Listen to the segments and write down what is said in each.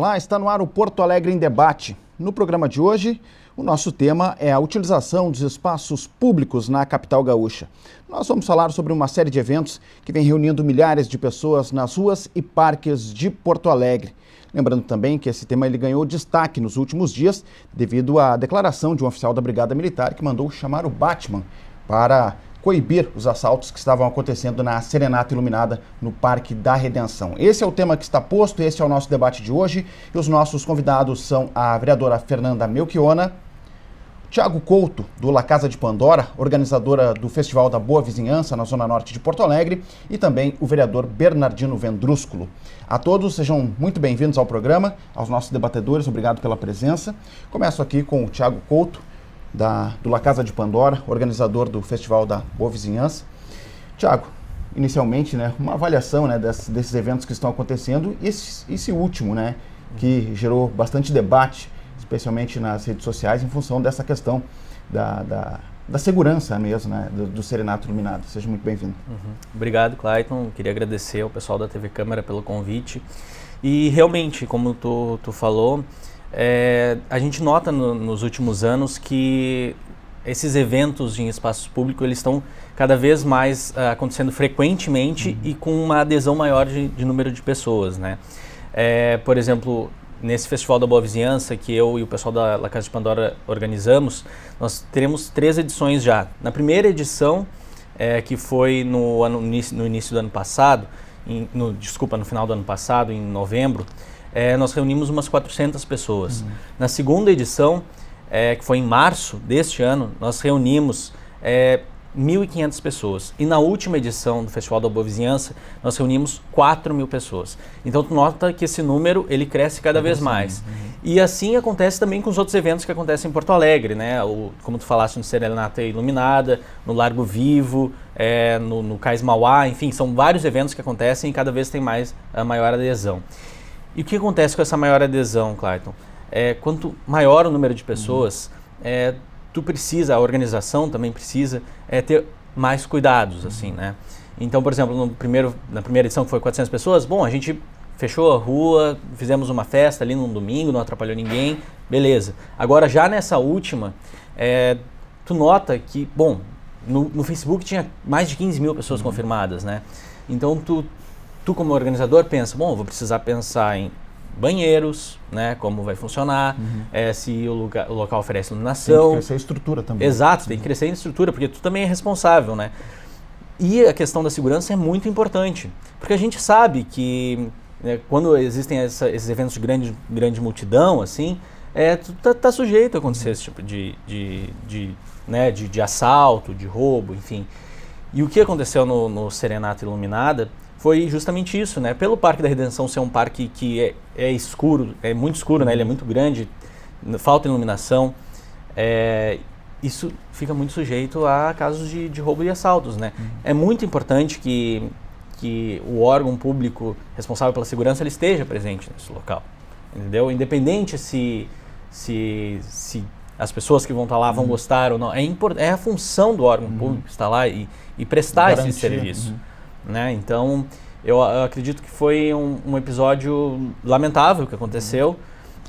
Olá, está no ar o Porto Alegre em Debate. No programa de hoje, o nosso tema é a utilização dos espaços públicos na capital gaúcha. Nós vamos falar sobre uma série de eventos que vem reunindo milhares de pessoas nas ruas e parques de Porto Alegre. Lembrando também que esse tema ele ganhou destaque nos últimos dias devido à declaração de um oficial da Brigada Militar que mandou chamar o Batman para coibir os assaltos que estavam acontecendo na Serenata Iluminada no Parque da Redenção. Esse é o tema que está posto, esse é o nosso debate de hoje e os nossos convidados são a vereadora Fernanda Melchiona, Thiago Couto, do La Casa de Pandora, organizadora do Festival da Boa Vizinhança na Zona Norte de Porto Alegre, e também o vereador Bernardino Vendrúsculo. A todos, sejam muito bem-vindos ao programa, aos nossos debatedores, obrigado pela presença. Começo aqui com o Thiago Couto, do La Casa de Pandora, organizador do Festival da Boa Vizinhança. Thiago, inicialmente, uma avaliação desses eventos que estão acontecendo, e esse último, que gerou bastante debate, especialmente nas redes sociais, em função dessa questão da segurança mesmo, do Serenata Iluminado. Seja muito bem-vindo. Obrigado, Clayton. Queria agradecer ao pessoal da TV Câmara pelo convite. E realmente, como tu falou, a gente nota nos últimos anos que esses eventos em espaços públicos eles estão cada vez mais acontecendo frequentemente e com uma adesão maior de número de pessoas, por exemplo, nesse Festival da Boa Vizinhança, que eu e o pessoal da La Casa de Pandora organizamos, nós teremos 3 edições já. Na primeira edição, que foi no início do ano passado, no final do ano passado, em novembro, nós reunimos umas 400 pessoas. Na segunda edição, que foi em março deste ano, nós reunimos 1.500 pessoas. E na última edição do Festival da Boa Vizinhança, nós reunimos 4.000 pessoas. Então, tu nota que esse número, ele cresce cada vez mais. E assim acontece também com os outros eventos que acontecem em Porto Alegre, como tu falaste, no Serenata Iluminada, no Largo Vivo, no Cais Mauá, enfim, são vários eventos que acontecem e cada vez tem a maior adesão. E o que acontece com essa maior adesão, Clayton? Quanto maior o número de pessoas, a organização também precisa ter mais cuidados, assim, Então, por exemplo, na primeira edição, que foi 400 pessoas, a gente fechou a rua, fizemos uma festa ali num domingo, não atrapalhou ninguém, beleza. Agora, já nessa última, tu nota que, no Facebook tinha mais de 15.000 pessoas confirmadas, Então, tu como organizador pensa, vou precisar pensar em banheiros, como vai funcionar, se o local oferece iluminação. Tem que crescer a estrutura também. Exato, tem que crescer a estrutura, porque tu também é responsável, E a questão da segurança é muito importante, porque a gente sabe que quando existem esses eventos de grande multidão, assim, tu tá sujeito a acontecer esse tipo de assalto, de roubo, enfim. E o que aconteceu no Serenata Iluminada foi justamente isso, Pelo Parque da Redenção ser um parque que é escuro, é muito escuro, Ele é muito grande, falta iluminação, isso fica muito sujeito a casos de roubo e assaltos, É muito importante que o órgão público responsável pela segurança ele esteja presente nesse local, entendeu? Independente se as pessoas que vão estar lá vão gostar ou não, é a função do órgão público estar lá e prestar esse serviço. Então, eu acredito que foi um episódio lamentável que aconteceu,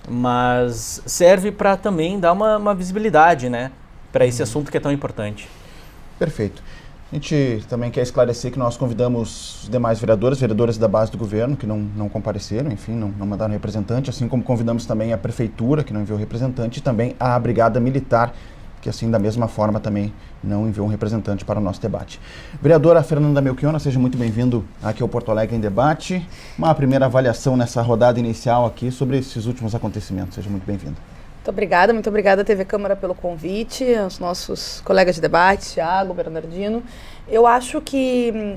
mas serve para também dar uma visibilidade, para esse assunto que é tão importante. Perfeito. A gente também quer esclarecer que nós convidamos os demais vereadores da base do governo que não compareceram, enfim, não mandaram representante, assim como convidamos também a prefeitura, que não enviou representante, e também a Brigada Militar, que assim, da mesma forma, também não enviou um representante para o nosso debate. Vereadora Fernanda Melchiona, seja muito bem-vindo aqui ao Porto Alegre em Debate. Uma primeira avaliação nessa rodada inicial aqui sobre esses últimos acontecimentos. Seja muito bem-vindo. Muito obrigada TV Câmara pelo convite, aos nossos colegas de debate, Thiago, Bernardino. Eu acho que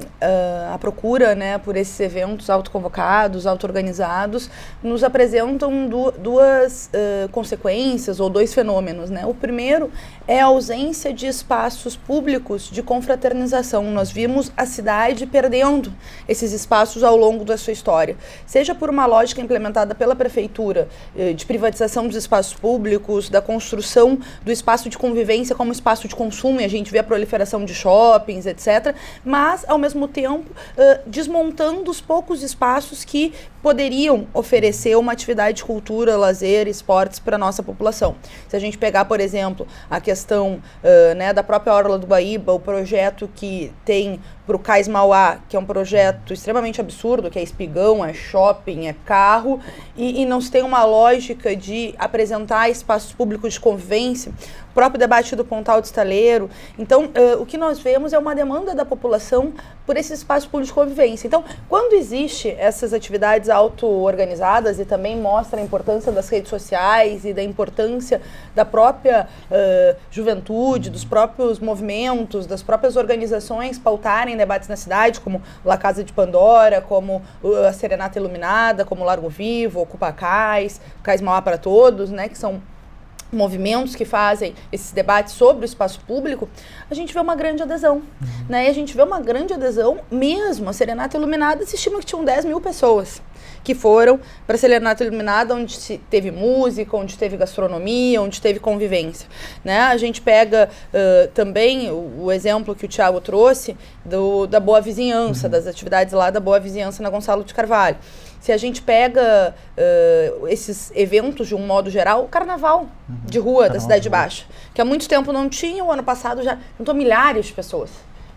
a procura por esses eventos autoconvocados, auto-organizados, nos apresentam duas consequências ou 2 fenômenos. O primeiro é a ausência de espaços públicos de confraternização. Nós vimos a cidade perdendo esses espaços ao longo da sua história, seja por uma lógica implementada pela prefeitura de privatização dos espaços públicos, da construção do espaço de convivência como espaço de consumo, e a gente vê a proliferação de shoppings, etc., mas, ao mesmo tempo, desmontando os poucos espaços que poderiam oferecer uma atividade de cultura, lazer, esportes para a nossa população. Se a gente pegar, por exemplo, a questão da própria Orla do Guaíba, o projeto que tem para o Cais Mauá, que é um projeto extremamente absurdo, que é espigão, é shopping, é carro, e não se tem uma lógica de apresentar espaços públicos de convivência, o próprio debate do Pontal de Estaleiro. Então, o que nós vemos é uma demanda da população por esses espaços públicos de convivência. Então, quando existe essas atividades auto-organizadas e também mostra a importância das redes sociais e da importância da própria juventude, dos próprios movimentos, das próprias organizações pautarem debates na cidade, como La Casa de Pandora, como a Serenata Iluminada, como Largo Vivo, Ocupa Cais, Cais Mauá para Todos, né, que são movimentos que fazem esses debates sobre o espaço público, a gente vê uma grande adesão, né? E a gente vê uma grande adesão mesmo. A Serenata Iluminada se estima que tinham 10 mil pessoas que foram para a Serenata Iluminada, onde teve música, onde teve gastronomia, onde teve convivência, né? A gente pega também o exemplo que o Thiago trouxe da Boa Vizinhança, das atividades lá da Boa Vizinhança na Gonçalo de Carvalho. Se a gente pega esses eventos de um modo geral, o carnaval de rua da Cidade Baixa, que há muito tempo não tinha, o ano passado já juntou milhares de pessoas.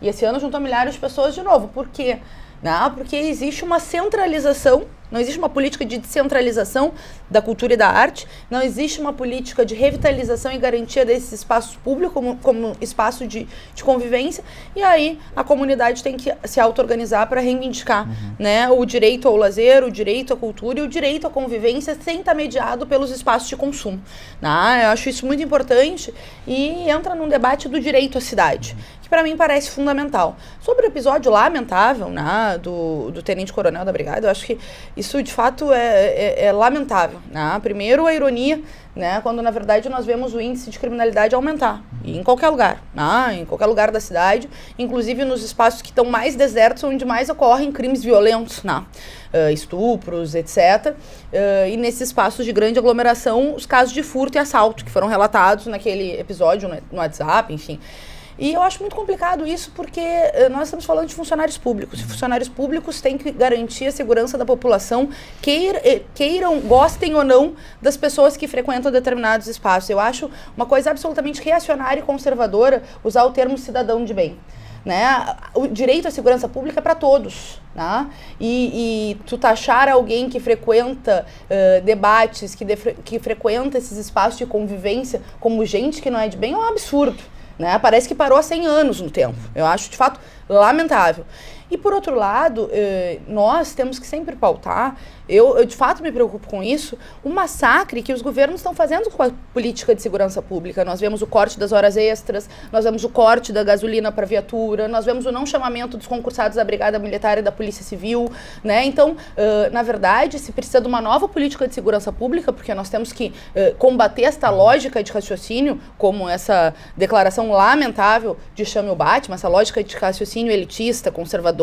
E esse ano juntou milhares de pessoas de novo. Por quê? Não, porque existe uma centralização, não existe uma política de descentralização da cultura e da arte, não existe uma política de revitalização e garantia desses espaços públicos como espaço de convivência, e aí a comunidade tem que se auto-organizar para reivindicar né, o direito ao lazer, o direito à cultura e o direito à convivência sem estar mediado pelos espaços de consumo. Né? Eu acho isso muito importante e entra num debate do direito à cidade, que para mim parece fundamental. Sobre o episódio lamentável, né, do tenente-coronel da brigada, eu acho que isso de fato é lamentável. Né? Primeiro, a ironia, né, quando na verdade nós vemos o índice de criminalidade aumentar, e em qualquer lugar, né, em qualquer lugar da cidade, inclusive nos espaços que estão mais desertos, onde mais ocorrem crimes violentos, né, estupros, etc. E nesses espaços de grande aglomeração, os casos de furto e assalto, que foram relatados naquele episódio no WhatsApp, enfim. E eu acho muito complicado isso porque nós estamos falando de funcionários públicos. E funcionários públicos têm que garantir a segurança da população, queiram, gostem ou não das pessoas que frequentam determinados espaços. Eu acho uma coisa absolutamente reacionária e conservadora usar o termo cidadão de bem. Né? O direito à segurança pública é para todos. Né? E tu taxar alguém que frequenta debates, que frequenta esses espaços de convivência como gente que não é de bem é um absurdo. Né? Parece que parou há 100 anos no tempo. Eu acho, de fato, lamentável. E, por outro lado, nós temos que sempre pautar, eu de fato me preocupo com isso, o massacre que os governos estão fazendo com a política de segurança pública. Nós vemos o corte das horas extras, nós vemos o corte da gasolina para viatura, nós vemos o não chamamento dos concursados da Brigada Militar e da Polícia Civil. Né? Então, na verdade, se precisa de uma nova política de segurança pública, porque nós temos que combater esta lógica de raciocínio, como essa declaração lamentável de Chame o Batman, essa lógica de raciocínio elitista, conservadora,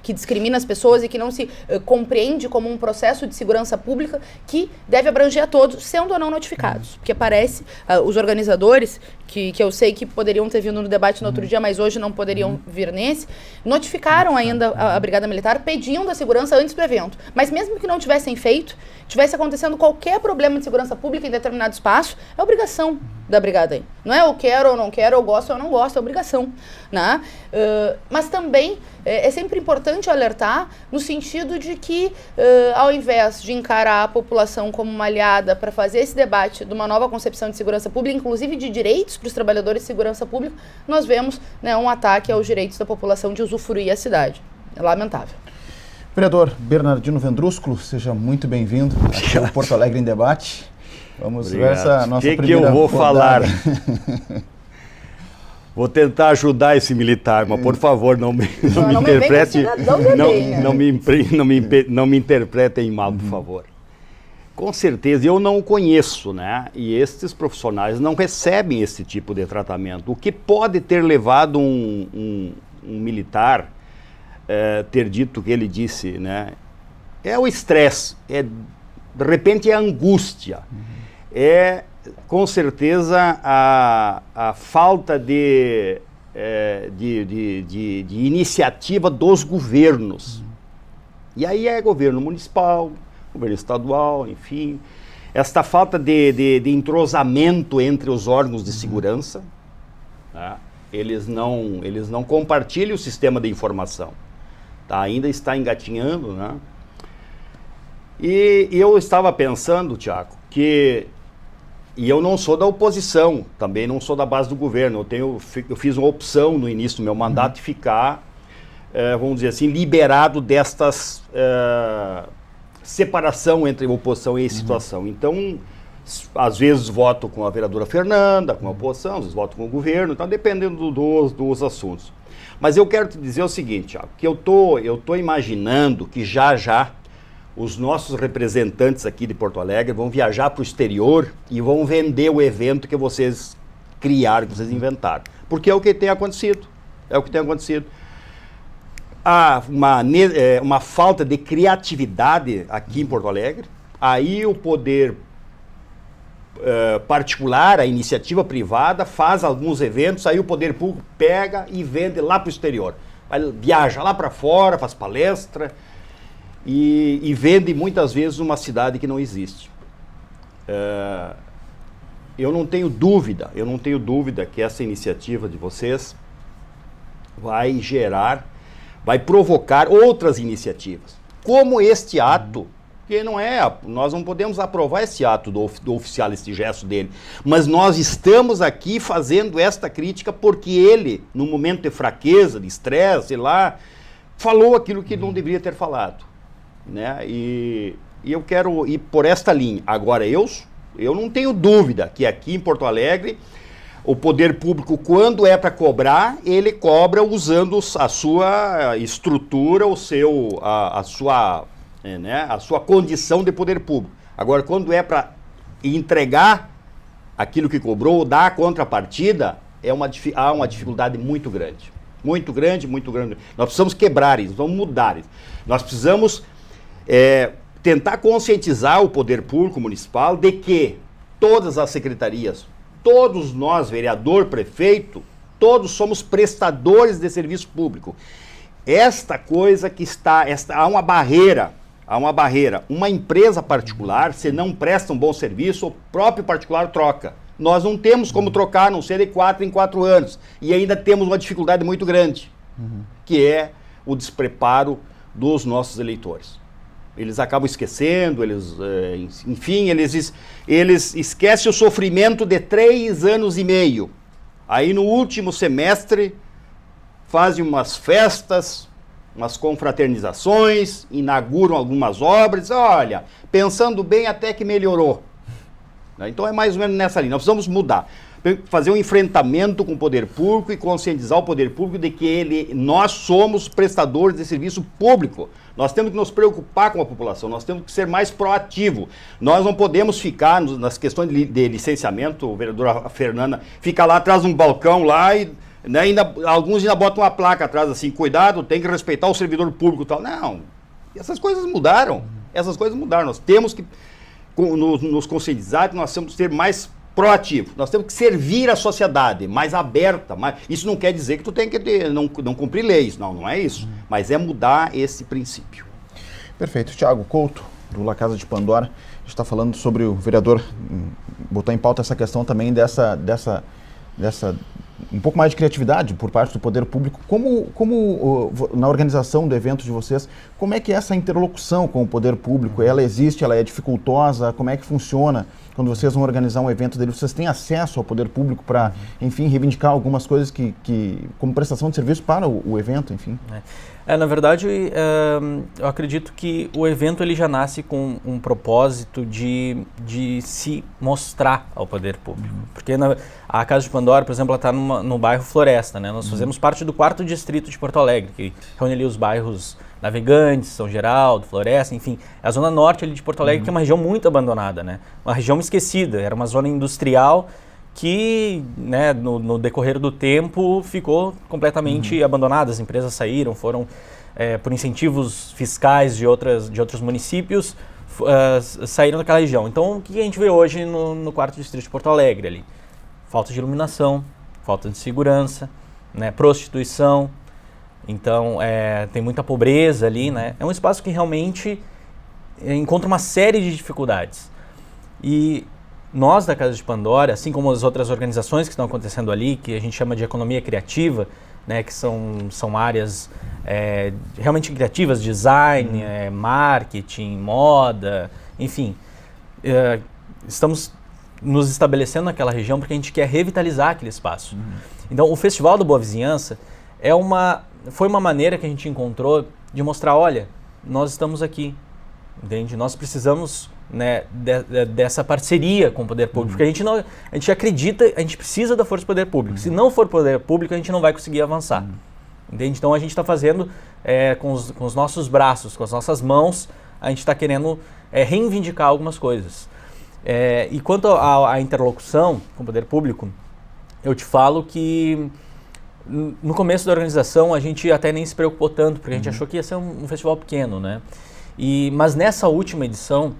que discrimina as pessoas e que não se compreende como um processo de segurança pública que deve abranger a todos, sendo ou não notificados. Porque parece, os organizadores, que eu sei que poderiam ter vindo no debate no outro dia, mas hoje não poderiam vir nesse, notificaram ainda a Brigada Militar pedindo a segurança antes do evento. Mas mesmo que não tivessem feito, tivesse acontecendo qualquer problema de segurança pública em determinado espaço, é obrigação da Brigada aí. Não é eu quero ou não quero, eu gosto ou não gosto, é obrigação. Né? Mas também é sempre importante alertar no sentido de que, ao invés de encarar a população como uma aliada para fazer esse debate de uma nova concepção de segurança pública, inclusive de direitos para os trabalhadores de segurança pública, nós vemos, né, um ataque aos direitos da população de usufruir a cidade. É lamentável. Vereador Bernardino Vendrúsculo, seja muito bem-vindo aqui ao Porto Alegre em Debate. Vamos ver essa nossa primeira que eu vou rodada. falar? Vou tentar ajudar esse militar, mas por favor, não me interprete, não me interpretem mal, por favor. Com certeza, eu não o conheço, né? E estes profissionais não recebem esse tipo de tratamento. O que pode ter levado um militar ter dito o que ele disse, né? É o estresse, de repente é a angústia, com certeza a falta de iniciativa dos governos. E aí é governo municipal, governo estadual, enfim. Esta falta de entrosamento entre os órgãos de segurança, tá? Eles não compartilham o sistema de informação, tá? Ainda está engatinhando, né? E eu estava pensando, Tiago, e eu não sou da oposição, também não sou da base do governo, eu fiz uma opção no início do meu mandato de ficar, vamos dizer assim, liberado destas separação entre oposição e situação. Então, às vezes voto com a vereadora Fernanda, com a oposição, às vezes voto com o governo, então dependendo dos assuntos. Mas eu quero te dizer o seguinte, Thiago, que eu tô imaginando que já os nossos representantes aqui de Porto Alegre vão viajar para o exterior e vão vender o evento que vocês criaram, que vocês inventaram. Porque é o que tem acontecido. É o que tem acontecido. Há uma falta de criatividade aqui em Porto Alegre. Aí o poder particular, a iniciativa privada, faz alguns eventos, aí o poder público pega e vende lá para o exterior. Viaja lá para fora, faz palestra e vende muitas vezes uma cidade que não existe. Eu não tenho dúvida que essa iniciativa de vocês vai provocar outras iniciativas, como este ato, que nós não podemos aprovar esse ato do oficial, esse gesto dele, mas nós estamos aqui fazendo esta crítica porque ele, no momento de fraqueza, de estresse, sei lá, falou aquilo que não deveria ter falado, né? E eu quero ir por esta linha. Agora, eu não tenho dúvida que aqui em Porto Alegre, o poder público, quando é para cobrar, ele cobra usando a sua estrutura, a sua condição de poder público. Agora, quando é para entregar aquilo que cobrou, dar a contrapartida, há uma dificuldade muito grande. Muito grande, muito grande. Nós precisamos quebrar isso, vamos mudar isso. Nós precisamos tentar conscientizar o poder público municipal de que todas as secretarias, todos nós, vereador, prefeito, todos somos prestadores de serviço público. Esta coisa há uma barreira. Uma empresa particular, se não presta um bom serviço, o próprio particular troca. Nós não temos como trocar, a não ser de 4 em 4 anos. E ainda temos uma dificuldade muito grande, que é o despreparo dos nossos eleitores. Eles acabam esquecendo, eles esquecem o sofrimento de 3 anos e meio. Aí no último semestre fazem umas festas, umas confraternizações, inauguram algumas obras, olha, pensando bem até que melhorou. Então é mais ou menos nessa linha, nós precisamos mudar. Fazer um enfrentamento com o poder público e conscientizar o poder público de que nós somos prestadores de serviço público. Nós temos que nos preocupar com a população, nós temos que ser mais proativos. Nós não podemos ficar nas questões de licenciamento, o vereador Fernanda fica lá atrás de um balcão lá e alguns ainda botam uma placa atrás assim, cuidado, tem que respeitar o servidor público e tal. Não, essas coisas mudaram, nós temos que nos conscientizar que nós temos que ser mais proativo. Nós temos que servir a sociedade, mais aberta. Isso não quer dizer que tu tem que não cumprir leis, não é isso. Mas é mudar esse princípio. Perfeito. Thiago Couto, do La Casa de Pandora, está falando sobre o vereador, botou em pauta essa questão também dessa um pouco mais de criatividade por parte do poder público. Como na organização do evento de vocês, como é que é essa interlocução com o poder público? Ela existe, ela é dificultosa? Como é que funciona? Quando vocês vão organizar um evento dele, vocês têm acesso ao poder público para, enfim, reivindicar algumas coisas como prestação de serviço para o evento, enfim? Na verdade, eu acredito que o evento ele já nasce com um propósito de se mostrar ao poder público. Porque a Casa de Pandora, por exemplo, ela está no bairro Floresta, né? Nós fazemos parte do 4º distrito de Porto Alegre, que reúne ali os bairros Navegantes, São Geraldo, Floresta, enfim. A zona norte ali de Porto Alegre, que é uma região muito abandonada, né? Uma região esquecida, era uma zona industrial que, né, no decorrer do tempo ficou completamente abandonada. As empresas saíram, foram por incentivos fiscais de outros municípios, saíram daquela região. Então, o que a gente vê hoje no 4º distrito de Porto Alegre ali? Falta de iluminação, falta de segurança, né, prostituição. Então, tem muita pobreza ali, né? É um espaço que realmente encontra uma série de dificuldades. E nós da Casa de Pandora, assim como as outras organizações que estão acontecendo ali, que a gente chama de economia criativa, né, que são áreas realmente criativas, design, marketing, moda, enfim, estamos nos estabelecendo naquela região porque a gente quer revitalizar aquele espaço. Então, o Festival da Boa Vizinhança foi uma maneira que a gente encontrou de mostrar, olha, nós estamos aqui, entende? Nós precisamos, né, dessa parceria com o poder público, porque a gente acredita, a gente precisa da força do poder público. Se não for poder público, a gente não vai conseguir avançar. Entende? Então, a gente está fazendo com os nossos braços, com as nossas mãos, a gente está querendo reivindicar algumas coisas. E quanto à interlocução com o poder público, eu te falo que no começo da organização a gente até nem se preocupou tanto, porque a gente achou que ia ser um festival pequeno, né? Mas nessa última edição,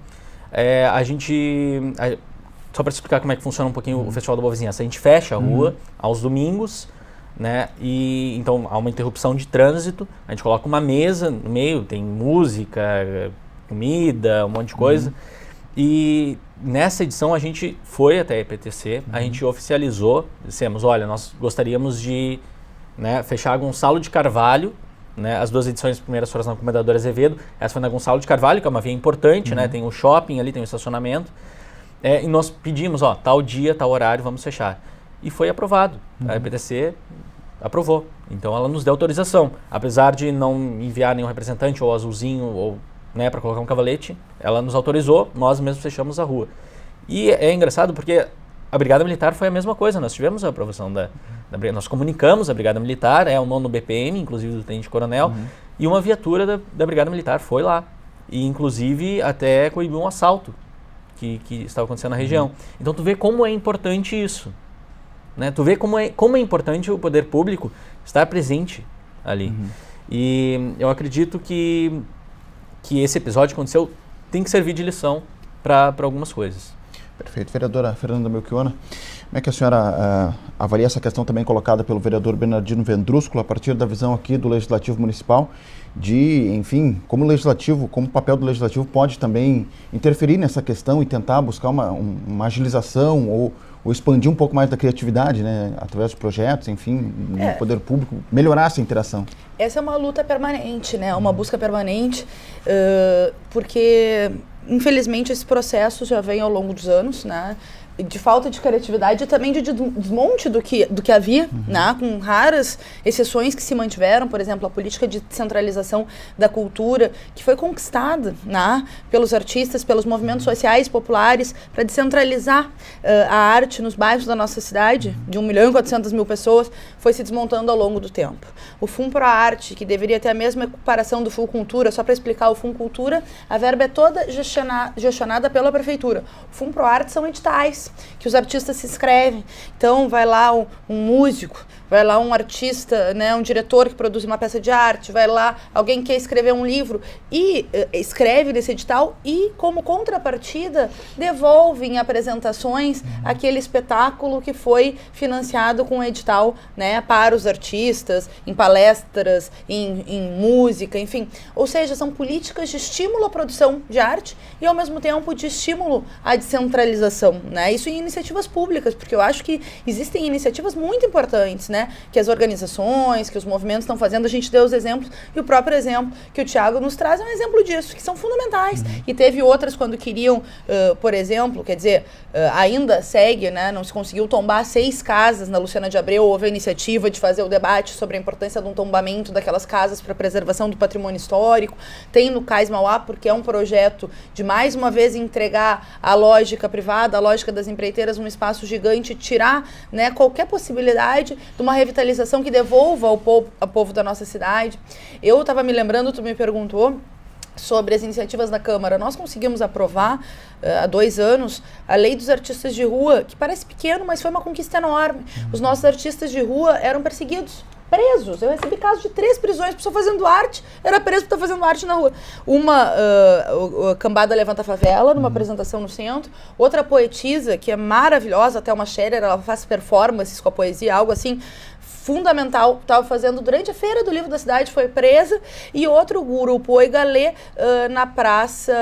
só para explicar como é que funciona um pouquinho o Festival da Boa Vizinhança, a gente fecha a rua aos domingos, né? E então há uma interrupção de trânsito, a gente coloca uma mesa no meio, tem música, comida, um monte de coisa. E nessa edição a gente foi até a EPTC, a gente oficializou, dissemos, olha, nós gostaríamos de, né, fechar a Gonçalo de Carvalho, né, as duas edições primeiras foram na Comendador Azevedo, essa foi na Gonçalo de Carvalho, que é uma via importante, né, tem o shopping ali, tem o estacionamento, e nós pedimos, tal dia, tal horário, vamos fechar. E foi aprovado, a EPTC aprovou, então ela nos deu autorização, apesar de não enviar nenhum representante ou azulzinho ou, né, para colocar um cavalete, ela nos autorizou, nós mesmos fechamos a rua. E é engraçado porque a Brigada Militar foi a mesma coisa, nós tivemos a aprovação nós comunicamos a Brigada Militar, o 9º BPM, inclusive do Tenente Coronel, e uma viatura da Brigada Militar foi lá, e inclusive até coibiu um assalto que estava acontecendo na região. Então tu vê como é importante isso, né? Tu vê como é importante o poder público estar presente ali. E eu acredito que esse episódio aconteceu, tem que servir de lição para algumas coisas. Perfeito. Vereadora Fernanda Melchiona, como é que a senhora avalia essa questão também colocada pelo vereador Bernardino Vendrúsculo, a partir da visão aqui do Legislativo Municipal, de, enfim, como o papel do Legislativo pode também interferir nessa questão e tentar buscar uma agilização ou expandir um pouco mais da criatividade, né, através de projetos, enfim, no poder público, melhorar essa interação? Essa é uma luta permanente, né, uma busca permanente, porque, infelizmente, esse processo já vem ao longo dos anos, né, de falta de criatividade e também de desmonte do que havia, né, com raras exceções que se mantiveram, por exemplo, a política de descentralização da cultura, que foi conquistada, né, pelos artistas, pelos movimentos sociais populares, para descentralizar a arte nos bairros da nossa cidade, de 1.400.000 pessoas, foi se desmontando ao longo do tempo. O FUNPROARTE, que deveria ter a mesma equiparação do FUNCultura, só para explicar, o FUNCultura, a verba é toda gestionada pela prefeitura. O FUNPROARTE são editais que os artistas se inscrevem. Então vai lá um músico, vai lá um artista, né, um diretor que produz uma peça de arte, vai lá alguém que quer escrever um livro e escreve nesse edital e, como contrapartida, devolve em apresentações aquele espetáculo que foi financiado com o edital, né, para os artistas, em palestras, em música, enfim. Ou seja, são políticas de estímulo à produção de arte e, ao mesmo tempo, de estímulo à descentralização, né? Isso em iniciativas públicas, porque eu acho que existem iniciativas muito importantes, né, que as organizações, que os movimentos estão fazendo. A gente deu os exemplos, e o próprio exemplo que o Thiago nos traz é um exemplo disso, que são fundamentais. E teve outras quando queriam, por exemplo, quer dizer, ainda segue, né, não se conseguiu tombar 6 casas na Luciana de Abreu, houve a iniciativa de fazer o debate sobre a importância de um tombamento daquelas casas para a preservação do patrimônio histórico. Tem no Cais Mauá, porque é um projeto de, mais uma vez, entregar a lógica privada, a lógica das empreiteiras, um espaço gigante, tirar, né, qualquer possibilidade de uma revitalização que devolva ao povo da nossa cidade. Eu estava me lembrando, tu me perguntou sobre as iniciativas da Câmara. Nós conseguimos aprovar, há 2 anos, a Lei dos Artistas de Rua, que parece pequeno, mas foi uma conquista enorme. Os nossos artistas de rua eram perseguidos, presos. Eu recebi casos de 3 prisões, pessoa fazendo arte, era preso por estar fazendo arte na rua. Uma, a Cambada Levanta a Favela, numa apresentação no centro. Outra poetisa, que é maravilhosa, até uma Scherer, ela faz performances com a poesia, algo assim fundamental estava fazendo durante a Feira do Livro da cidade, foi presa, e outro grupo, o Oigalê, na praça,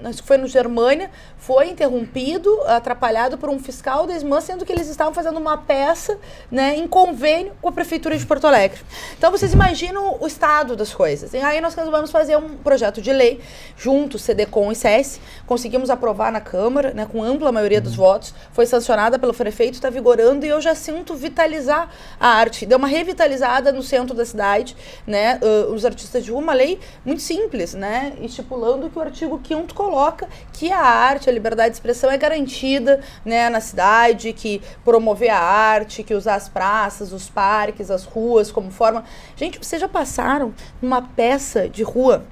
acho que foi no Germânia, foi interrompido, atrapalhado por um fiscal da SMAN, sendo que eles estavam fazendo uma peça, né, em convênio com a Prefeitura de Porto Alegre. Então vocês imaginam o estado das coisas. E aí nós resolvemos fazer um projeto de lei, junto, CDCOM e SES, conseguimos aprovar na Câmara, né, com ampla maioria dos votos, foi sancionada pelo prefeito, está vigorando, e eu já sinto vitalizar a arte. Deu uma revitalizada no centro da cidade, né, os artistas de uma lei muito simples, né, estipulando que o artigo 5º coloca que a arte, a liberdade de expressão é garantida, né, na cidade, que promover a arte, que usar as praças, os parques, as ruas como forma... Gente, vocês já passaram numa peça de rua?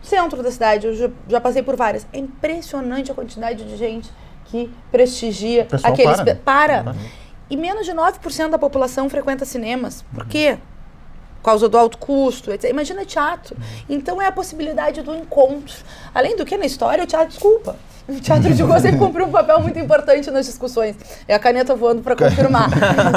Centro da cidade, eu já passei por várias. É impressionante a quantidade de gente que prestigia aqueles... Para. E menos de 9% da população frequenta cinemas. Por quê? Por causa do alto custo, etc. Imagina teatro. Então é a possibilidade do encontro. Além do que, na história, o teatro, desculpa, o teatro de rua sempre cumpriu um papel muito importante nas discussões. É a caneta voando para confirmar.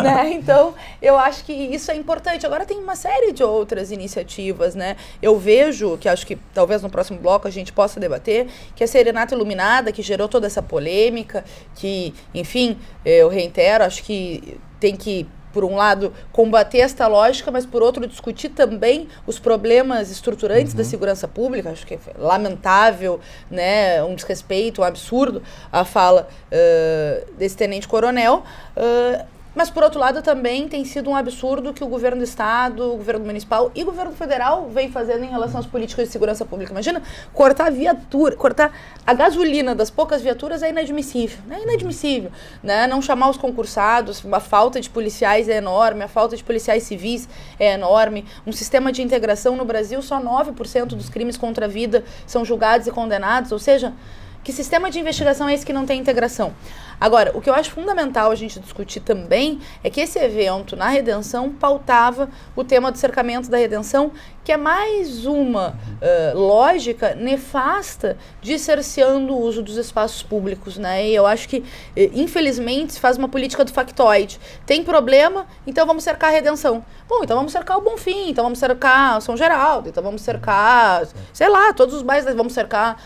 Né? Então, eu acho que isso é importante. Agora tem uma série de outras iniciativas, né? Eu vejo, que acho que talvez no próximo bloco a gente possa debater, que a Serenata Iluminada, que gerou toda essa polêmica, que, enfim, eu reitero, acho que tem que, por um lado, combater esta lógica, mas por outro, discutir também os problemas estruturantes da segurança pública. Acho que é lamentável, né, um desrespeito, um absurdo a fala desse tenente-coronel. Mas, por outro lado, também tem sido um absurdo que o governo do estado, o governo municipal e o governo federal vem fazendo em relação às políticas de segurança pública. Imagina, cortar a viatura, cortar a gasolina das poucas viaturas é inadmissível. É inadmissível, né? Não chamar os concursados, a falta de policiais é enorme, a falta de policiais civis é enorme. Um sistema de integração no Brasil, só 9% dos crimes contra a vida são julgados e condenados, ou seja, que sistema de investigação é esse que não tem integração? Agora, o que eu acho fundamental a gente discutir também é que esse evento na Redenção pautava o tema do cercamento da Redenção, que é mais uma lógica nefasta de cerceando o uso dos espaços públicos, né? E eu acho que, infelizmente, se faz uma política do factoide. Tem problema, então vamos cercar a Redenção. Bom, então vamos cercar o Bonfim, então vamos cercar São Geraldo, então vamos cercar, sei lá, todos os bairros, vamos cercar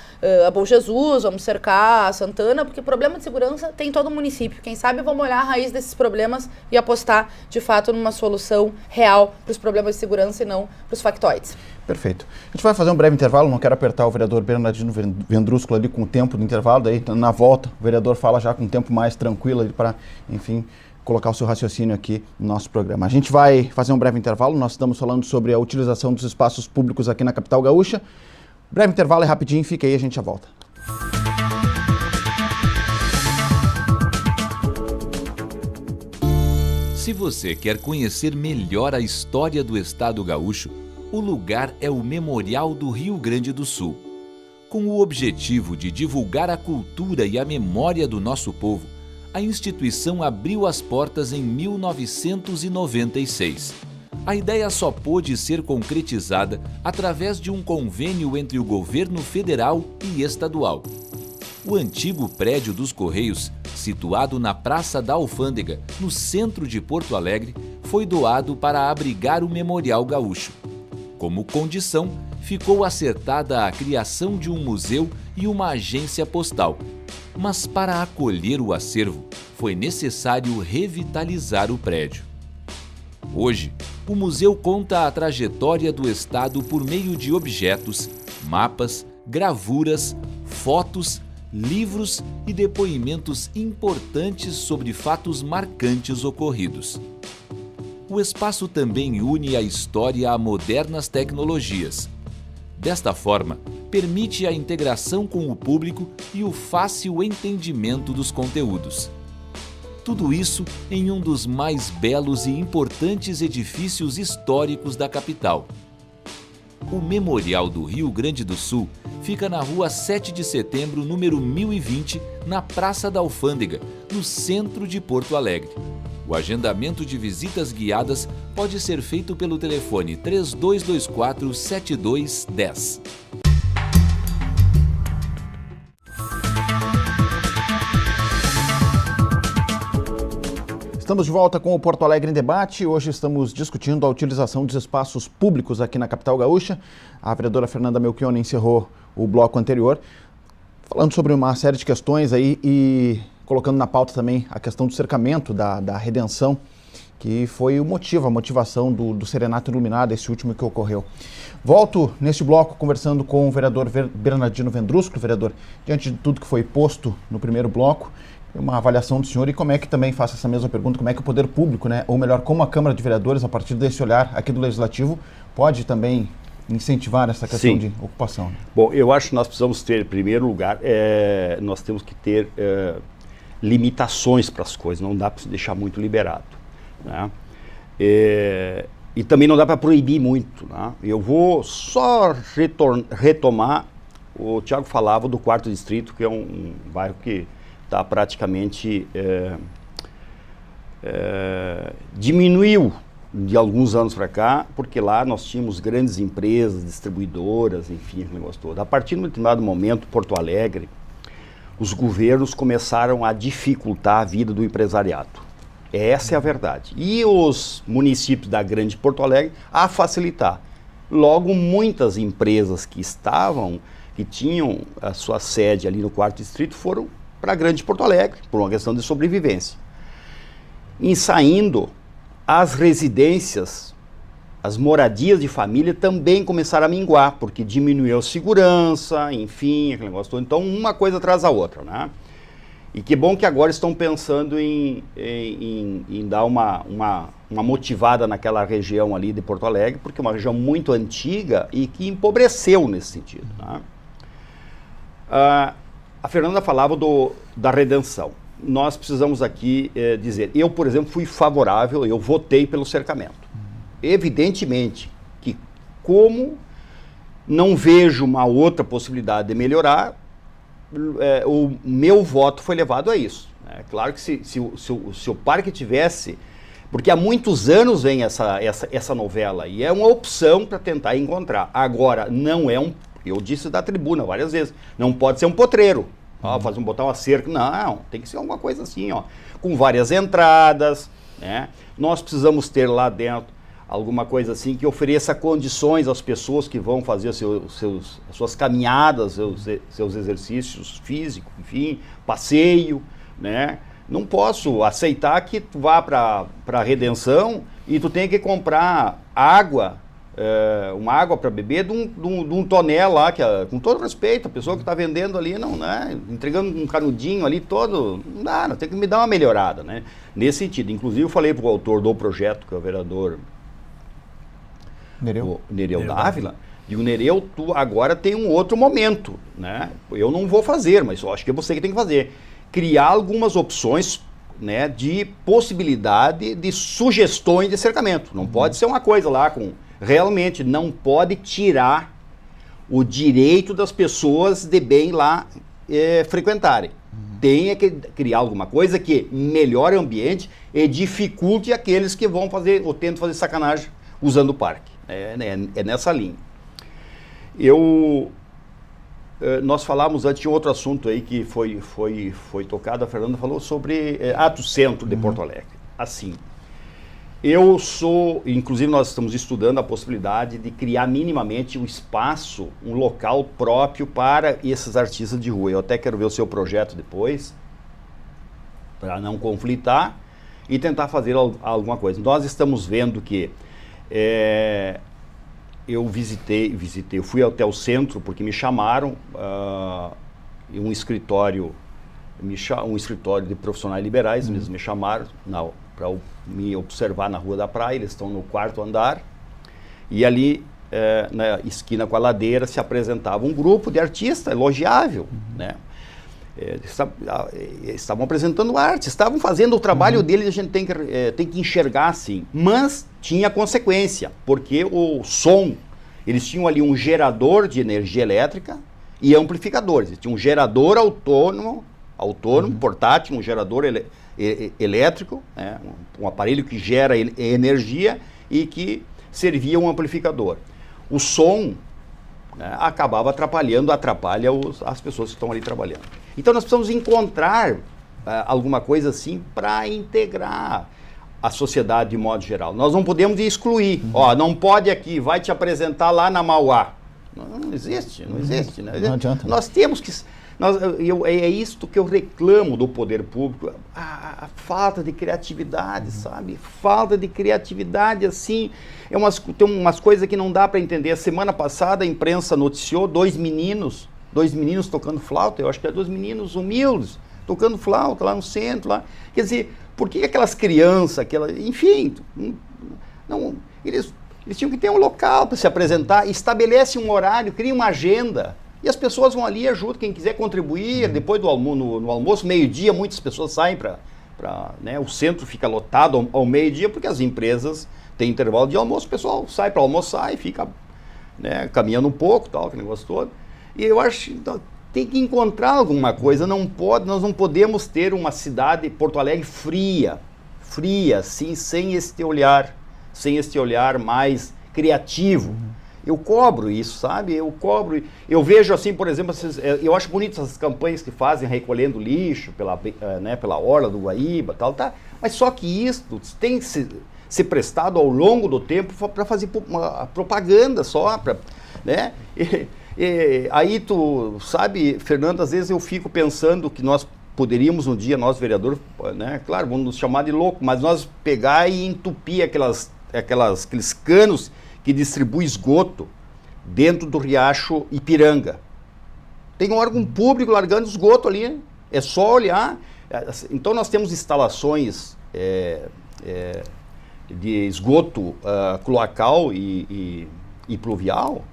a Bom Jesus, vamos cercar a Santana, porque problema de segurança tem em todo o município. Quem sabe vamos olhar a raiz desses problemas e apostar, de fato, numa solução real para os problemas de segurança e não para os factoides. Perfeito. A gente vai fazer um breve intervalo, não quero apertar o vereador Bernardino Vendrúsculo ali com o tempo do intervalo, daí na volta o vereador fala já com um tempo mais tranquilo ali para, enfim, colocar o seu raciocínio aqui no nosso programa. A gente vai fazer um breve intervalo, nós estamos falando sobre a utilização dos espaços públicos aqui na capital gaúcha. Breve intervalo, é rapidinho, fica aí, a gente já volta. Se você quer conhecer melhor a história do estado gaúcho, o lugar é o Memorial do Rio Grande do Sul. Com o objetivo de divulgar a cultura e a memória do nosso povo, a instituição abriu as portas em 1996. A ideia só pôde ser concretizada através de um convênio entre o governo federal e estadual. O antigo prédio dos Correios, situado na Praça da Alfândega, no centro de Porto Alegre, foi doado para abrigar o Memorial Gaúcho. Como condição, ficou acertada a criação de um museu e uma agência postal. Mas para acolher o acervo, foi necessário revitalizar o prédio. Hoje, o museu conta a trajetória do estado por meio de objetos, mapas, gravuras, fotos, livros e depoimentos importantes sobre fatos marcantes ocorridos. O espaço também une a história a modernas tecnologias. Desta forma, permite a integração com o público e o fácil entendimento dos conteúdos. Tudo isso em um dos mais belos e importantes edifícios históricos da capital. O Memorial do Rio Grande do Sul fica na Rua 7 de Setembro, número 1020, na Praça da Alfândega, no centro de Porto Alegre. O agendamento de visitas guiadas pode ser feito pelo telefone 3224-7210. Estamos de volta com o Porto Alegre em Debate. Hoje estamos discutindo a utilização dos espaços públicos aqui na capital gaúcha. A vereadora Fernanda Melchione encerrou o bloco anterior, falando sobre uma série de questões aí e colocando na pauta também a questão do cercamento da Redenção, que foi a motivação do Serenato Iluminado, esse último que ocorreu. Volto neste bloco conversando com o vereador Bernardino Vendrusco. Vereador, diante de tudo que foi posto no primeiro bloco, uma avaliação do senhor e como é que também faço essa mesma pergunta, como é que o poder público, né, ou melhor, como a Câmara de Vereadores, a partir desse olhar aqui do Legislativo, pode também incentivar essa questão de ocupação? Né? Bom, eu acho que nós precisamos ter, em primeiro lugar, nós temos que ter limitações para as coisas, não dá para se deixar muito liberado. Né? E também não dá para proibir muito. Né? Eu vou só retomar, o Tiago falava do 4º Distrito, que é um bairro que está praticamente diminuiu de alguns anos para cá, porque lá nós tínhamos grandes empresas, distribuidoras, enfim, aquele negócio todo. A partir de um determinado momento, Porto Alegre, os governos começaram a dificultar a vida do empresariado. Essa é a verdade. E os municípios da Grande Porto Alegre a facilitar. Logo, muitas empresas que tinham a sua sede ali no 4º Distrito foram para a Grande Porto Alegre, por uma questão de sobrevivência. Em saindo, as residências, as moradias de família também começaram a minguar, porque diminuiu a segurança, enfim, aquele negócio todo. Então, uma coisa atrás da outra, né? E que bom que agora estão pensando em dar uma motivada naquela região ali de Porto Alegre, porque é uma região muito antiga e que empobreceu nesse sentido, né? A Fernanda falava da redenção. Nós precisamos aqui dizer, eu, por exemplo, fui favorável, eu votei pelo cercamento. Evidentemente que, como não vejo uma outra possibilidade de melhorar, o meu voto foi levado a isso. É claro que se o parque tivesse... Porque há muitos anos vem essa novela e é uma opção para tentar encontrar. Agora, não é eu disse da tribuna várias vezes, não pode ser um potreiro. Botar uma cerca, não, tem que ser alguma coisa assim, com várias entradas, né? Nós precisamos ter lá dentro alguma coisa assim que ofereça condições às pessoas que vão fazer as suas caminhadas, seus exercícios físicos, enfim, passeio, né? Não posso aceitar que tu vá para a Redenção e tu tenha que comprar água, uma água para beber de um toné lá, que com todo respeito, a pessoa que está vendendo ali, não, né, entregando um canudinho ali todo, não dá, tem que me dar uma melhorada, né, nesse sentido. Inclusive eu falei para o autor do projeto, que é o vereador Nereu Dávila, e o Nereu, tu agora tem um outro momento, né, eu não vou fazer, mas eu acho que é você que tem que fazer, criar algumas opções, né, de possibilidade de sugestões de cercamento. Não pode ser uma coisa lá realmente não pode tirar o direito das pessoas de bem lá frequentarem. Tem que criar alguma coisa que melhore o ambiente e dificulte aqueles que vão fazer ou tentam fazer sacanagem usando o parque. É nessa linha. Nós falamos antes de outro assunto aí que foi tocado, a Fernanda falou sobre do centro de Porto Alegre. Assim, inclusive nós estamos estudando a possibilidade de criar minimamente um espaço, um local próprio para esses artistas de rua. Eu até quero ver o seu projeto depois, para não conflitar e tentar fazer alguma coisa. Nós estamos vendo que eu fui até o centro porque me chamaram em um escritório de profissionais liberais, eles me chamaram para me observar na Rua da Praia, eles estão no 4º andar, e ali na esquina com a ladeira se apresentava um grupo de artistas, elogiável, né? Estavam apresentando arte, estavam fazendo o trabalho deles, a gente tem que enxergar assim, mas tinha consequência, porque o som, eles tinham ali um gerador de energia elétrica e amplificadores, eles tinham um gerador autônomo, portátil, um gerador elétrico, né, um aparelho que gera energia e que servia um amplificador. O som, né, atrapalha as pessoas que estão ali trabalhando. Então nós precisamos encontrar alguma coisa assim para integrar a sociedade de modo geral. Nós não podemos excluir. Ó, não pode aqui, vai te apresentar lá na Mauá. Não existe, não existe. Né? Não adianta. Nós temos que... é isto que eu reclamo do poder público, a falta de criatividade, sabe? Falta de criatividade, assim, tem umas coisas que não dá para entender. A semana passada a imprensa noticiou dois meninos tocando flauta, eu acho que é 2 meninos humildes, tocando flauta lá no centro, lá. Quer dizer, por que aquelas crianças, enfim, eles tinham que ter um local para se apresentar, estabelece um horário, cria uma agenda. E as pessoas vão ali e ajudam, quem quiser contribuir, depois do no almoço, meio-dia, muitas pessoas saem né, o centro fica lotado ao meio-dia, porque as empresas têm intervalo de almoço, o pessoal sai para almoçar e fica, né, caminhando um pouco, tal, aquele negócio todo. E eu acho que tem que encontrar alguma coisa, nós não podemos ter uma cidade, Porto Alegre, fria, assim, sem este olhar mais criativo. Eu cobro isso, sabe? Eu vejo assim, por exemplo, eu acho bonito essas campanhas que fazem recolhendo lixo pela orla do Guaíba, tal, tá? Mas só que isso tem que ser prestado ao longo do tempo para fazer uma propaganda só, né? Aí tu sabe, Fernando, às vezes eu fico pensando que nós poderíamos um dia, nós vereadores, né? Claro, vamos nos chamar de louco, mas nós pegar e entupir aqueles canos que distribui esgoto dentro do Riacho Ipiranga. Tem um órgão público largando esgoto ali, né? É só olhar. Então nós temos instalações de esgoto cloacal e pluvial,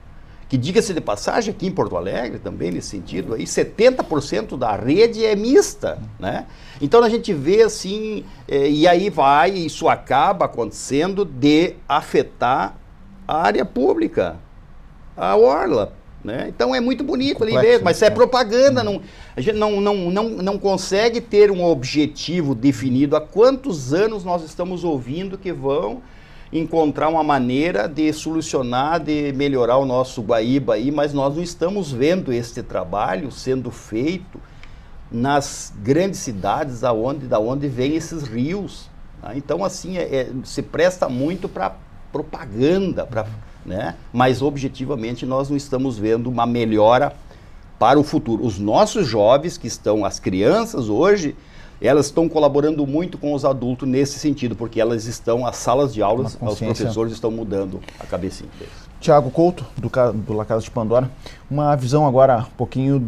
que, diga-se de passagem, aqui em Porto Alegre também, nesse sentido, aí 70% da rede é mista, né? Então a gente vê assim, e aí isso acaba acontecendo de afetar a área pública, a orla, né? Então é muito bonito ali mesmo, mas é propaganda, a gente não consegue ter um objetivo definido. Há quantos anos nós estamos ouvindo que vão encontrar uma maneira de solucionar, de melhorar o nosso Guaíba aí, mas nós não estamos vendo esse trabalho sendo feito nas grandes cidades da onde vêm esses rios, tá? Então assim, se presta muito para propaganda, né? Mas objetivamente nós não estamos vendo uma melhora para o futuro. Os nossos jovens as crianças hoje, elas estão colaborando muito com os adultos nesse sentido, porque as salas de aulas, os professores estão mudando a cabecinha deles. Tiago Couto, do La Casa de Pandora, uma visão agora um pouquinho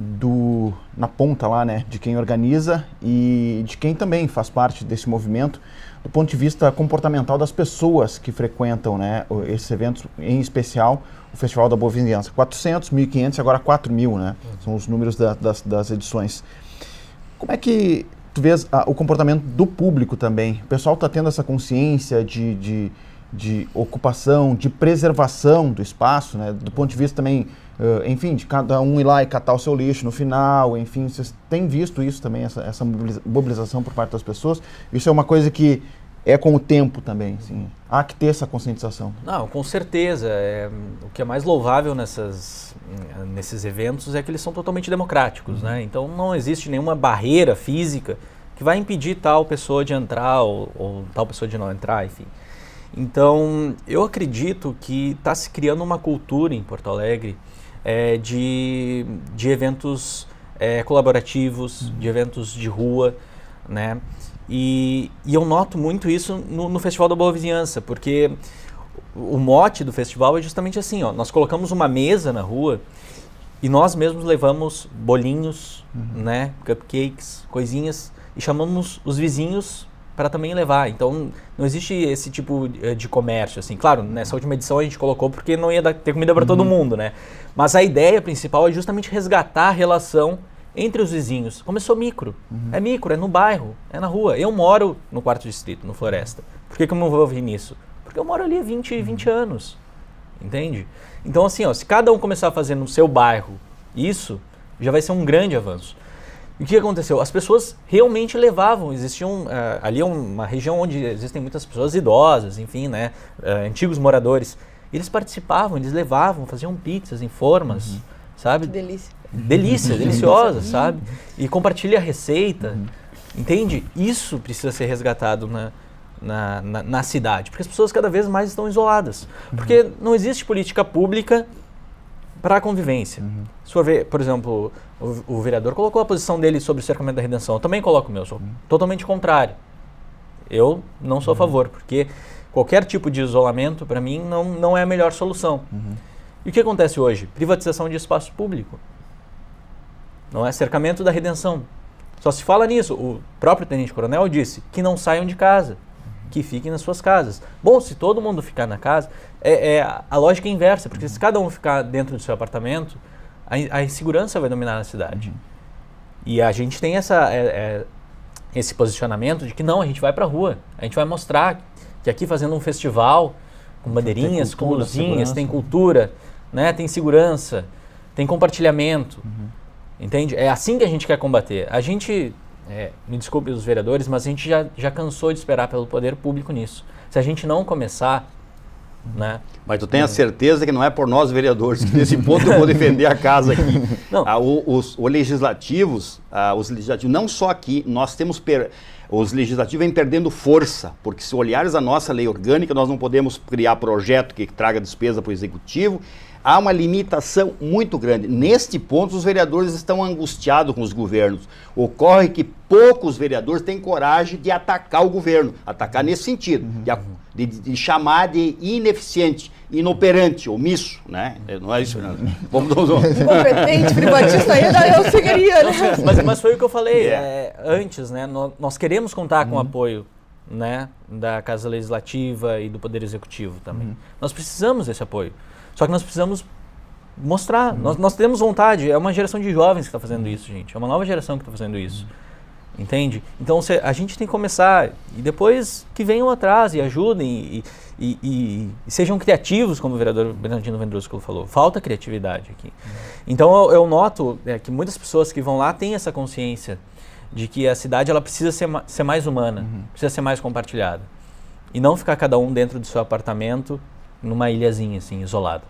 na ponta lá, né, de quem organiza e de quem também faz parte desse movimento, do ponto de vista comportamental das pessoas que frequentam, né, esses eventos, em especial o Festival da Boa Vizinhança. 400, 1.500 e agora 4.000, né, são os números das edições. Como é que tu vês o comportamento do público também? O pessoal está tendo essa consciência de ocupação, de preservação do espaço, né? Do ponto de vista também, enfim, de cada um ir lá e catar o seu lixo no final, enfim, vocês têm visto isso também, essa mobilização por parte das pessoas? Isso é uma coisa que é com o tempo também, assim, há que ter essa conscientização. Não, com certeza. O que é mais louvável nesses eventos é que eles são totalmente democráticos, né? Então não existe nenhuma barreira física que vai impedir tal pessoa de entrar ou tal pessoa de não entrar, enfim. Então, eu acredito que está se criando uma cultura em Porto Alegre de eventos colaborativos, de eventos de rua, né? E eu noto muito isso no Festival da Boa Vizinhança, porque o mote do festival é justamente assim, ó, nós colocamos uma mesa na rua e nós mesmos levamos bolinhos, né, cupcakes, coisinhas, e chamamos os vizinhos para também levar. Então não existe esse tipo de comércio, assim. Claro, nessa última edição a gente colocou porque não ia ter comida para todo mundo, né? Mas a ideia principal é justamente resgatar a relação entre os vizinhos. Começou micro. É micro, é no bairro, é na rua. Eu moro no 4º distrito, no Floresta. Por que eu não vou vir nisso? Porque eu moro ali há 20 anos. Entende? Então assim, ó, se cada um começar a fazer no seu bairro isso, já vai ser um grande avanço. E o que aconteceu? As pessoas realmente levavam, ali é uma região onde existem muitas pessoas idosas, enfim, né, antigos moradores. Eles participavam, eles levavam, faziam pizzas em formas, sabe? Que delícia. Delícia, deliciosa, sabe? E compartilha a receita. Entende? Isso precisa ser resgatado na cidade, porque as pessoas cada vez mais estão isoladas. Porque não existe política pública para a convivência. Se for ver, por exemplo, o vereador colocou a posição dele sobre o cercamento da redenção, eu também coloco o meu, sou totalmente contrário. Eu não sou a favor, porque qualquer tipo de isolamento, para mim, não é a melhor solução. E o que acontece hoje? Privatização de espaço público. Não é cercamento da redenção. Só se fala nisso. O próprio tenente-coronel disse que não saiam de casa, que fiquem nas suas casas. Bom, se todo mundo ficar na casa, a lógica é inversa, porque se cada um ficar dentro do seu apartamento, a insegurança vai dominar na cidade. E a gente tem esse posicionamento de que não, a gente vai pra rua, a gente vai mostrar que aqui fazendo um festival, com bandeirinhas, com luzinhas, tem cultura, né, tem segurança, tem compartilhamento, entende? É assim que a gente quer combater. A gente, me desculpe os vereadores, mas a gente já cansou de esperar pelo poder público nisso. Se a gente não começar, né? Mas tu tem a certeza que não é por nós vereadores, que nesse ponto eu vou defender a casa aqui. Não. Os legislativos, não só aqui, nós temos... Os legislativos vêm perdendo força, porque se olhares a nossa lei orgânica, nós não podemos criar projeto que traga despesa para o executivo. Há uma limitação muito grande. Neste ponto, os vereadores estão angustiados com os governos. Ocorre que poucos vereadores têm coragem de atacar o governo, atacar nesse sentido, de chamar de ineficiente, inoperante, omisso, né? Não é isso, não. Incompetente, privatista ainda eu seguiria, né? Mas foi o que eu falei antes, né? Nós queremos contar com o apoio, né, da Casa Legislativa e do Poder Executivo também. Nós precisamos desse apoio. Só que nós precisamos mostrar, nós temos vontade, é uma geração de jovens que está fazendo isso, gente, é uma nova geração que está fazendo isso, entende? Então a gente tem que começar, e depois que venham atrás e ajudem, e sejam criativos, como o vereador Bernardino Vendrusco falou, falta criatividade aqui. Então eu noto que muitas pessoas que vão lá têm essa consciência de que a cidade ela precisa ser mais humana, precisa ser mais compartilhada, e não ficar cada um dentro do seu apartamento, numa ilhazinha, assim, isolada.